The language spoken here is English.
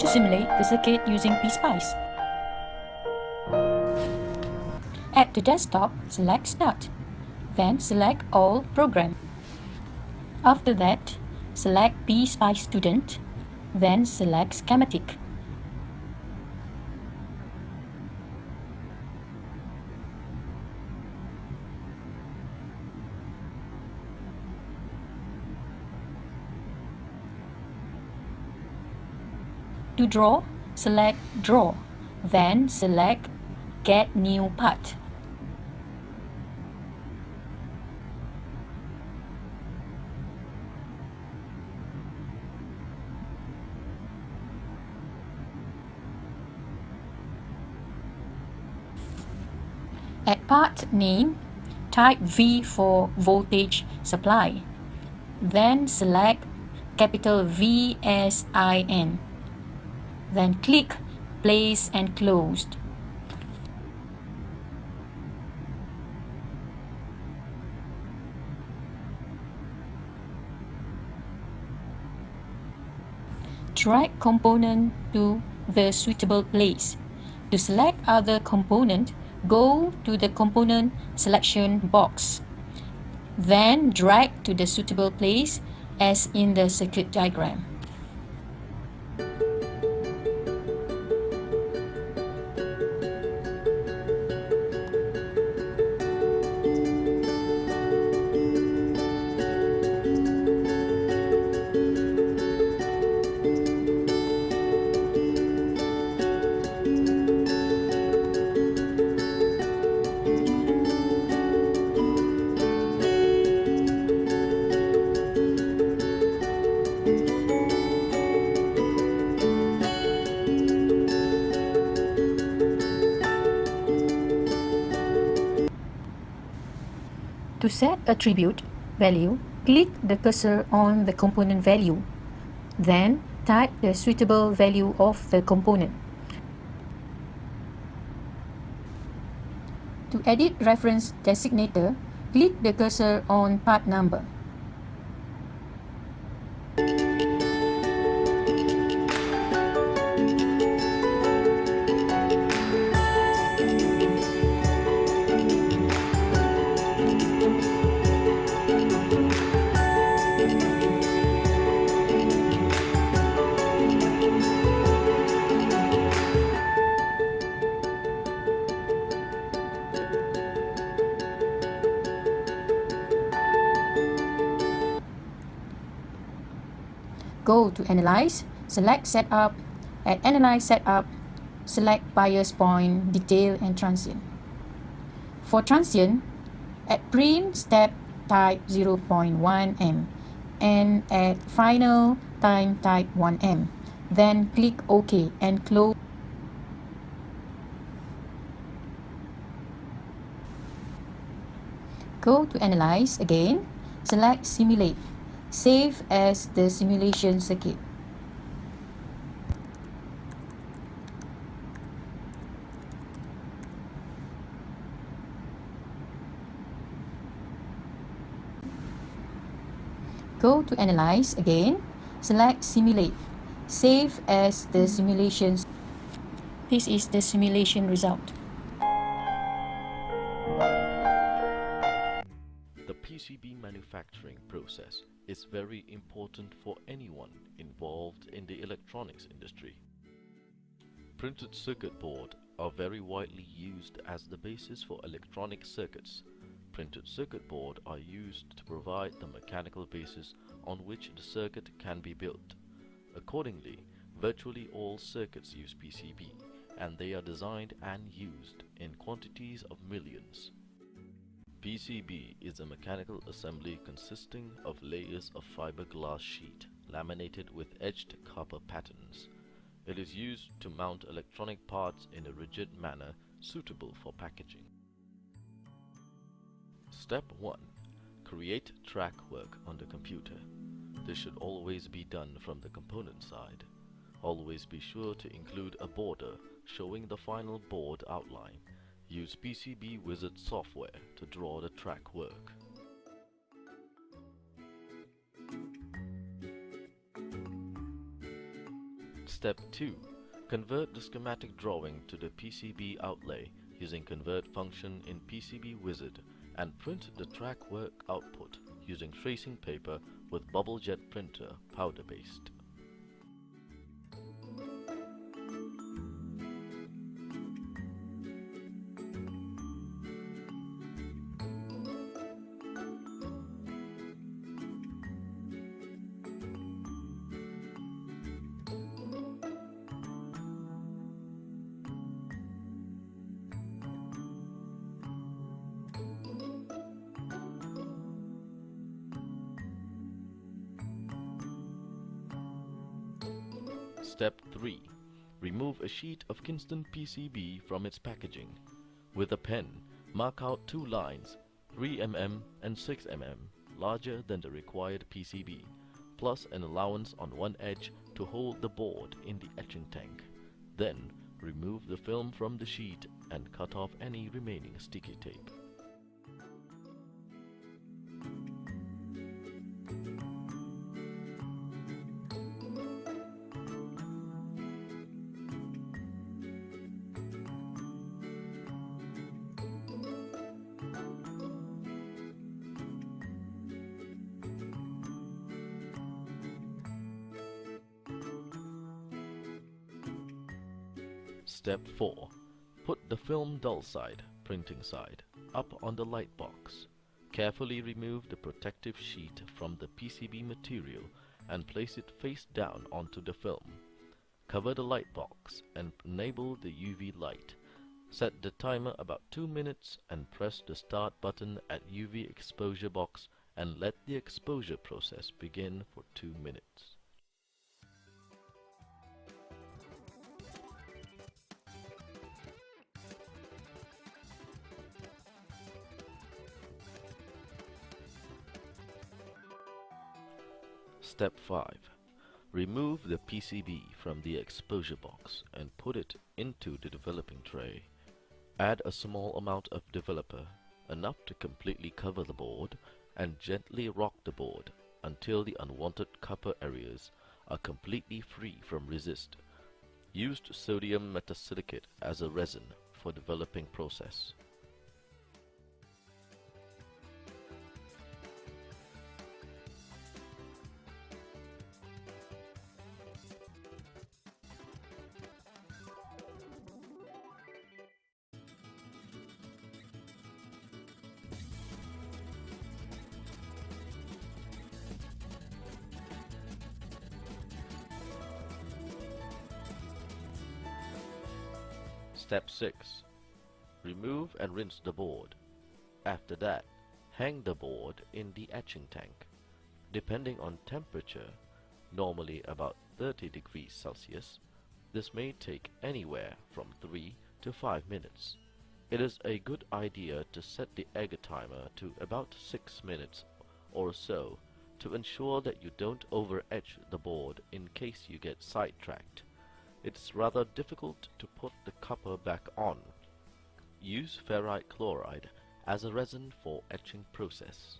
simulate the circuit using PSpice. At the desktop, select Start, then select All Program. After that, select PSpice Student, then select Schematic. To draw, select Draw, then select Get New Part. At part name, type V for voltage supply, then select capital VSIN. Then click Place and Closed. Drag component to the suitable place. To select other component, go to the component selection box. Then drag to the suitable place as in the circuit diagram. To set attribute value, click the cursor on the component value. Then type the suitable value of the component. To edit reference designator, click the cursor on part number. Go to Analyze, select Setup. At Analyze Setup, select Bias Point, Detail and Transient. For Transient, at Print step type 0.1 M and at Final time type 1 M. Then click OK and close. Go to Analyze again, select Simulate. Save as the simulation circuit. Go to Analyze again, select Simulate. Save as the simulation. This is the simulation result. The PCB manufacturing process is very important for anyone involved in the electronics industry. Printed circuit board are very widely used as the basis for electronic circuits. Printed circuit board are used to provide the mechanical basis on which the circuit can be built. Accordingly, virtually all circuits use PCB, and they are designed and used in quantities of millions. PCB is a mechanical assembly consisting of layers of fiberglass sheet laminated with etched copper patterns. It is used to mount electronic parts in a rigid manner suitable for packaging. Step 1. Create track work on the computer. This should always be done from the component side. Always be sure to include a border showing the final board outline. Use PCB Wizard software to draw the track work. Step 2. Convert the schematic drawing to the PCB outlay using convert function in PCB Wizard and print the track work output using tracing paper with bubble jet printer powder based. Step 3. Remove a sheet of Kingston PCB from its packaging. With a pen, mark out two lines, 3 mm and 6 mm, larger than the required PCB, plus an allowance on one edge to hold the board in the etching tank. Then, remove the film from the sheet and cut off any remaining sticky tape. Step 4. Put the film dull side, printing side, up on the light box. Carefully remove the protective sheet from the PCB material and place it face down onto the film. Cover the light box and enable the UV light. Set the timer about 2 minutes and press the start button at UV exposure box and let the exposure process begin for 2 minutes. Step 5. Remove the PCB from the exposure box and put it into the developing tray. Add a small amount of developer, enough to completely cover the board, and gently rock the board until the unwanted copper areas are completely free from resist. Use sodium metasilicate as a resin for developing process. Step 6. Remove and rinse the board. After that, hang the board in the etching tank. Depending on temperature, normally about 30 degrees Celsius, this may take anywhere from 3 to 5 minutes. It is a good idea to set the egg timer to about 6 minutes or so to ensure that you don't over-etch the board in case you get sidetracked. It's rather difficult to put the copper back on. Use ferrite chloride as a resin for etching process.